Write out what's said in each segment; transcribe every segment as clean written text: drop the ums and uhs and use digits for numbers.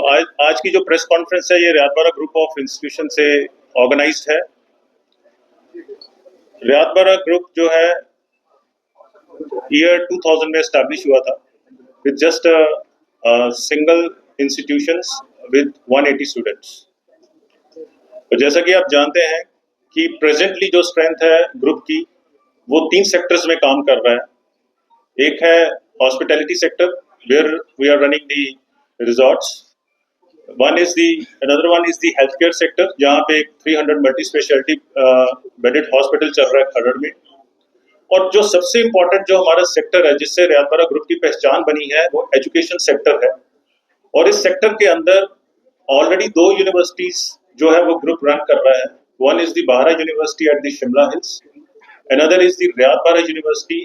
आज आज की जो प्रेस कॉन्फ्रेंस है ये रियादबारा ग्रुप ऑफ इंस्टीट्यूशन से ऑर्गेनाइज्ड है। रियादबारा ग्रुप जो है ईयर 2000 में एस्टैब्लिश हुआ था with just single institutions with 180 students. तो जैसा कि आप जानते हैं कि प्रेजेंटली जो स्ट्रेंथ है ग्रुप की वो 3 सेक्टर्स में काम कर रहा है। एक है hospitality sector where we are running the resorts. Another one is the healthcare sector जहाँ पे 300 मल्टी स्पेशलिटी बेडेड हॉस्पिटल चल रहा है खरड़ में। और जो सबसे इम्पोर्टेंट जो हमारा सेक्टर है जिससे रियादबारा ग्रुप की पहचान बनी है वो एजुकेशन सेक्टर है। और इस सेक्टर के अंदर ऑलरेडी 2 यूनिवर्सिटीज जो है वो ग्रुप रन कर रहा है। One is the Bahra university at the Shimla hills, another is the Rayat Bahra university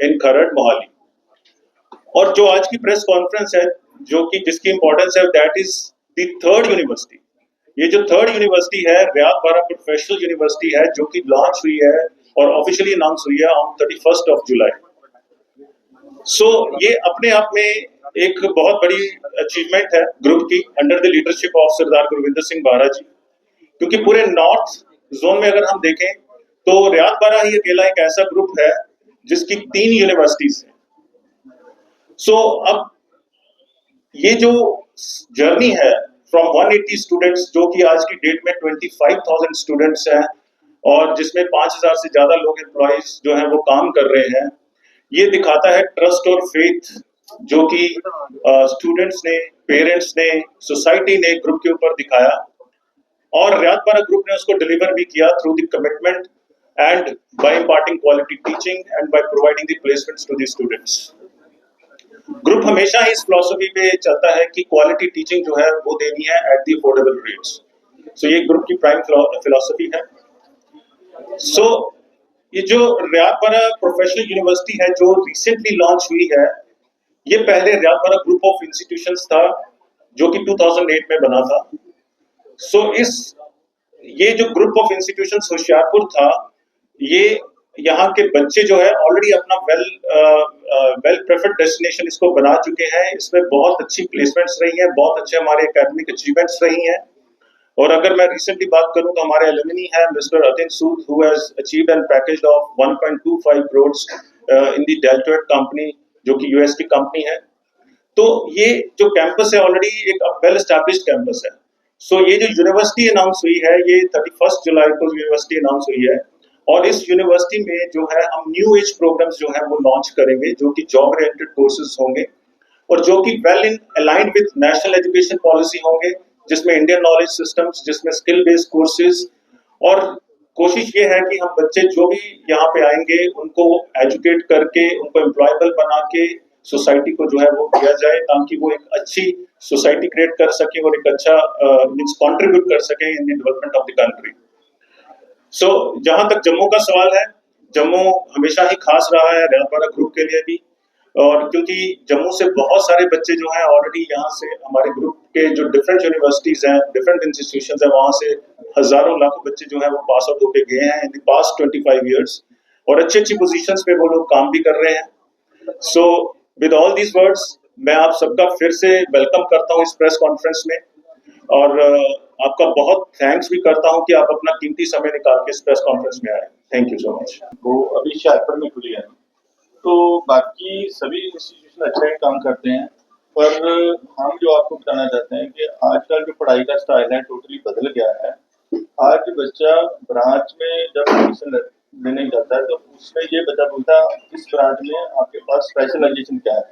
in Kharar Mohali. और जो आज की प्रेस कॉन्फ्रेंस है जो कि जिसकी इंपॉर्टेंस है that is the third university. ये जो थर्ड यूनिवर्सिटी है रियादबारा प्रोफेशनल यूनिवर्सिटी है जो कि लॉन्च हुई है और ऑफिशियली अनाउंस हुई है ऑन 31 जुलाई। सो ये अपने आप में एक बहुत बड़ी अचीवमेंट है ग्रुप की अंडर द लीडरशिप ऑफ सरदार गुरविंदर सिंह बारा जी। क्योंकि पूरे नॉर्थ जोन में अगर हम देखें तो रियादबारा ही अकेला एक ऐसा ग्रुप है जिसकी 3 यूनिवर्सिटीज हैं। सो अब ये जो जर्नी है फ्रॉम 180 स्टूडेंट्स जो कि आज की डेट में 25,000 स्टूडेंट्स हैं और जिसमें 5,000 से ज्यादा लोग एम्प्लॉइज जो हैं वो काम कर रहे हैं, ये दिखाता है ट्रस्ट और फेथ जो कि स्टूडेंट्स ने, पेरेंट्स ने, सोसाइटी ने ग्रुप के ऊपर दिखाया। और रियादबारा ग्रुप ने उसको डिलीवर भी किया through the commitment and by imparting quality teaching and by providing the placements to the students. Group हमेशा ही इस फिलॉसफी पे चलता है कि क्वालिटी टीचिंग जो है वो देनी है एट द अफोर्डेबल रेट्स। सो ये ग्रुप की प्राइम फिलॉसफी है। सो ये जो रियादबारा प्रोफेशनल यूनिवर्सिटी है जो रिसेंटली लॉन्च हुई है, ये पहले रियादबारा ग्रुप ऑफ इंस्टीट्यूशंस था जो कि 2008 में बना था। सो ये जो ग्रुप ऑफ इंस्टीट्यूशंस होशियारपुर था, ये यहाँ के बच्चे जो है ऑलरेडी अपना वेल प्रेफर्ड डेस्टिनेशन इसको बना चुके हैं। इसमें बहुत अच्छी प्लेसमेंट्स रही हैं, बहुत अच्छे हमारे एकेडमिक अचीवमेंट्स रही हैं। और अगर मैं रिसेंटली बात करूं तो हमारे एलुमनी है mister Atin Sood who has achieved and package of 1.25 crore in the deltoid company जो कि यूएस की कंपनी है। तो ये जो कैंपस है ऑलरेडी एक वेल एस्टैब्लिश्ड कैंपस है। सो ये जो यूनिवर्सिटी अनाउंस हुई है ये 31 जुलाई को यूनिवर्सिटी अनाउंस हुई है। और इस यूनिवर्सिटी में जो है हम न्यू एज प्रोग्राम्स जो है वो लॉन्च करेंगे जो कि जॉब ओरिएंटेड कोर्सेज होंगे और जो कि well in aligned with national education policy होंगे, जिसमें इंडियन नॉलेज सिस्टम्स, जिसमें स्किल बेस्ड कोर्सेज। और कोशिश ये है कि हम बच्चे जो भी यहाँ पे आएंगे उनको एजुकेट करके उनको एम्प्लॉयबल बना के सोसाइटी को जो है वो दिया जाए ताकि वो एक अच्छी सोसाइटी क्रिएट कर सके और एक अच्छा मींस कंट्रीब्यूट कर सके in the development of the country. So जहां तक जम्मू का सवाल है, जम्मू हमेशा ही खास रहा है रियादबारा ग्रुप के लिए भी। और क्योंकि जम्मू से बहुत सारे बच्चे जो हैं ऑलरेडी यहाँ से हमारे ग्रुप के जो डिफरेंट यूनिवर्सिटीज हैं, डिफरेंट इंस्टीट्यूशंस हैं, वहां से हजारों लाखों बच्चे जो हैं वो पास आउट होके गए हैं इन द पास्ट 25 इयर्स और अच्छी अच्छी पोजीशंस पे वो लोग काम भी कर रहे हैं। So with all these words मैं आप सबका फिर से वेलकम करता हूँ इस प्रेस कॉन्फ्रेंस में और आपका बहुत थैंक्स भी करता हूं कि आप अपना कीमती समय निकाल के इस प्रेस कॉन्फ्रेंस में आए। Thank you so much. वो अभी शाहपुर में खुली है तो बाकी सभी इंस्टीट्यूशन अच्छा ही काम करते हैं, पर हम जो आपको बताना चाहते हैं कि आजकल जो पढ़ाई का स्टाइल है टोटली बदल गया है। आज बच्चा ब्रांच में जब एडमिशन लेने जाता है तो उसमें ये बच्चा बोलता है इस ब्रांच में आपके पास स्पेशलाइजेशन क्या है।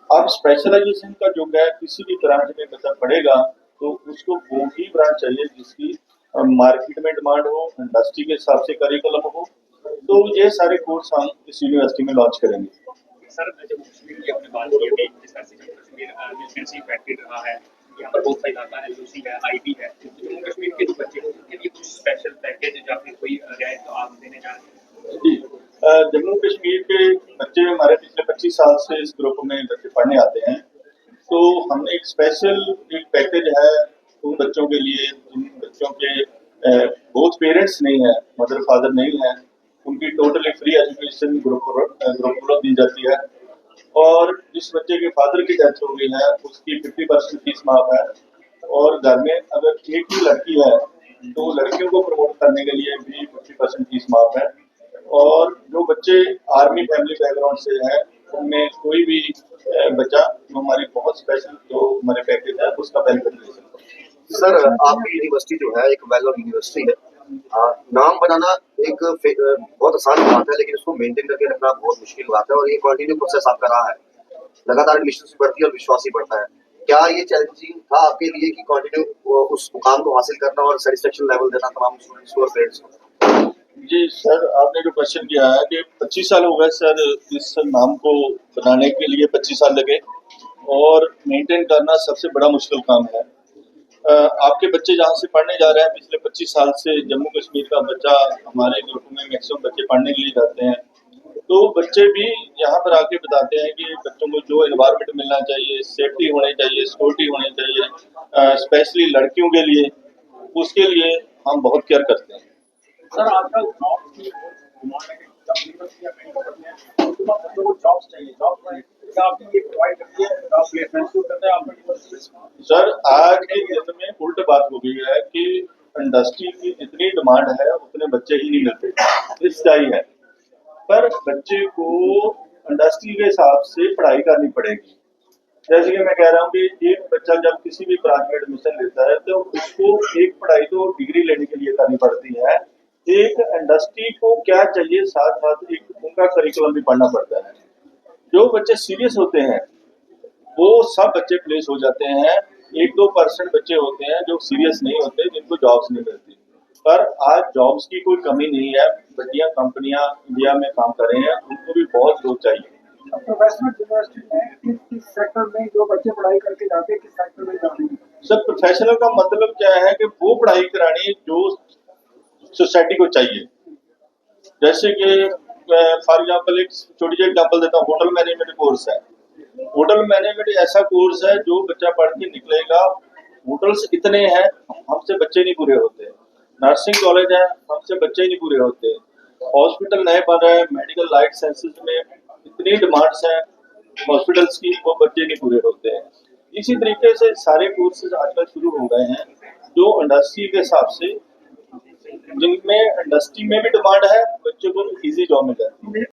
अब स्पेशलाइजेशन का जो है किसी भी ब्रांच में बच्चा पढ़ेगा तो उसको वो ही ब्रांच चाहिए जिसकी मार्केट में डिमांड हो, इंडस्ट्री के हिसाब से करिकुलम हो। तो ये सारे कोर्स हम इस यूनिवर्सिटी में लॉन्च करेंगे। सर जम्मू कश्मीर की अपने बात की अभी जिस तरह से जम्मू कश्मीर मिलिटेंसी इफेक्टेड रहा है, यहाँ पर बहुत सारी इलाका एलओसी है, आईबी है, जम्मू कश्मीर के जो बच्चे हैं उनके लिए कुछ स्पेशल पैकेज या फिर कोई रियायत तो आप देने जा रहे हैं? जी, जम्मू कश्मीर के बच्चे हमारे पिछले 25 साल से इस ग्रुप में बच्चे पढ़ने आते हैं। तो हमने एक स्पेशल एक पैकेज है उन बच्चों के लिए जिन बच्चों के बोथ पेरेंट्स नहीं है, मदर फादर नहीं है, उनकी टोटली फ्री एजुकेशन ग्रुप दी जाती है। और जिस बच्चे के फादर की डेथ हो गई है उसकी 50% फीस माफ है। और घर में अगर एक ही लड़की है तो लड़कियों को प्रमोट करने के लिए भी 50% फीस माफ है। और जो बच्चे आर्मी फैमिली बैकग्राउंड से है उनमें कोई भी बच्चा जो हमारी बहुत स्पेशल जो हमारे पैकेज है उसका बेनिफिट ले सकता है। सर, आपकी यूनिवर्सिटी जो है एक वेल नोन यूनिवर्सिटी है। नाम बनाना एक बहुत आसान बात है, लेकिन उसको मेंटेन करके रखना बहुत मुश्किल बात है और ये कंटिन्यू प्रोसेस आपका रहा है। लगातार एडमिशन बढ़ती है और विश्वास ही बढ़ता है। क्या ये चैलेंजिंग था आपके लिए कि कंटिन्यू उस मुकाम को हासिल करना और सेटिस्फेक्शन लेवल देना तमाम स्टूडेंट्स को और पेरेंट्स को? जी सर, आपने जो क्वेश्चन किया है कि 25 साल हो गए सर इस नाम को बनाने के लिए 25 साल लगे और मेंटेन करना सबसे बड़ा मुश्किल काम है। आपके बच्चे जहाँ से पढ़ने जा रहे हैं पिछले 25 साल से जम्मू कश्मीर का बच्चा हमारे ग्रुप में मैक्सिमम बच्चे पढ़ने के लिए जाते हैं, तो बच्चे भी यहाँ पर आके बताते हैं कि बच्चों को जो एनवायरनमेंट मिलना चाहिए, सेफ्टी होनी चाहिए, सिक्योरिटी होनी चाहिए, स्पेशली लड़कियों के लिए, उसके लिए हम बहुत केयर करते हैं। सर आजकल जॉब की डिमांड है कि जब यूनिवर्सिटियां में करते हैं उसके बाद बच्चों को जॉब्स चाहिए, जॉब क्या आपकी ये प्रोवाइड करती है, जॉब प्लेसमेंट शुरू करते हैं आपकी यूनिवर्सिटी? सर आज के दिन में उल्ट बात हो गई है कि इंडस्ट्री की जितनी डिमांड है उतने बच्चे ही नहीं मिलते, सच्चाई है। पर बच्चे को इंडस्ट्री के हिसाब से पढ़ाई करनी पड़ेगी। जैसे कि मैं कह रहा हूँ कि एक बच्चा जब किसी भी ब्रांच में एडमिशन लेता है तो उसको एक पढ़ाई तो डिग्री लेने के लिए करनी पड़ती है, एक इंडस्ट्री को क्या चाहिए साथ साथ एक उनका करिकुलम भी पढ़ना पड़ता है। जो बच्चे सीरियस होते हैं वो सब बच्चे प्लेस हो जाते हैं, 1-2% बच्चे होते हैं जो सीरियस नहीं होते जिनको जॉब्स नहीं मिलती। पर आज जॉब्स की कोई कमी नहीं है, बढ़िया कंपनियां इंडिया में काम कर रहे हैं, उनको भी बहुत लोग चाहिए। प्रोफेशनल यूनिवर्सिटी में किस सेक्टर में जो बच्चे पढ़ाई करके जाते हैं किस सेक्टर में जाते हैं? सर प्रोफेशनल का मतलब क्या है कि वो पढ़ाई करानी जो सोसाइटी को चाहिए। जैसे कि फॉर एग्जांपल एक छोटी सी एग्जांपल देता हूँ, होटल मैनेजमेंट कोर्स है। होटल मैनेजमेंट ऐसा कोर्स है जो बच्चा पढ़ के निकलेगा, होटल्स इतने हैं हमसे बच्चे नहीं पूरे होते। नर्सिंग कॉलेज है हमसे बच्चे नहीं पूरे होते। हॉस्पिटल नए बन रहे हैं, मेडिकल लाइफ साइंसेज में इतनी डिमांड्स हैं हॉस्पिटल्स की, वो बच्चे नहीं पूरे होते हैं। इसी तरीके से सारे कोर्सेज आजकल शुरू हो गए हैं जो इंडस्ट्री के हिसाब से, जिनमें इंडस्ट्री में भी डिमांड है, बच्चों को इजी जॉब मिल जाती है।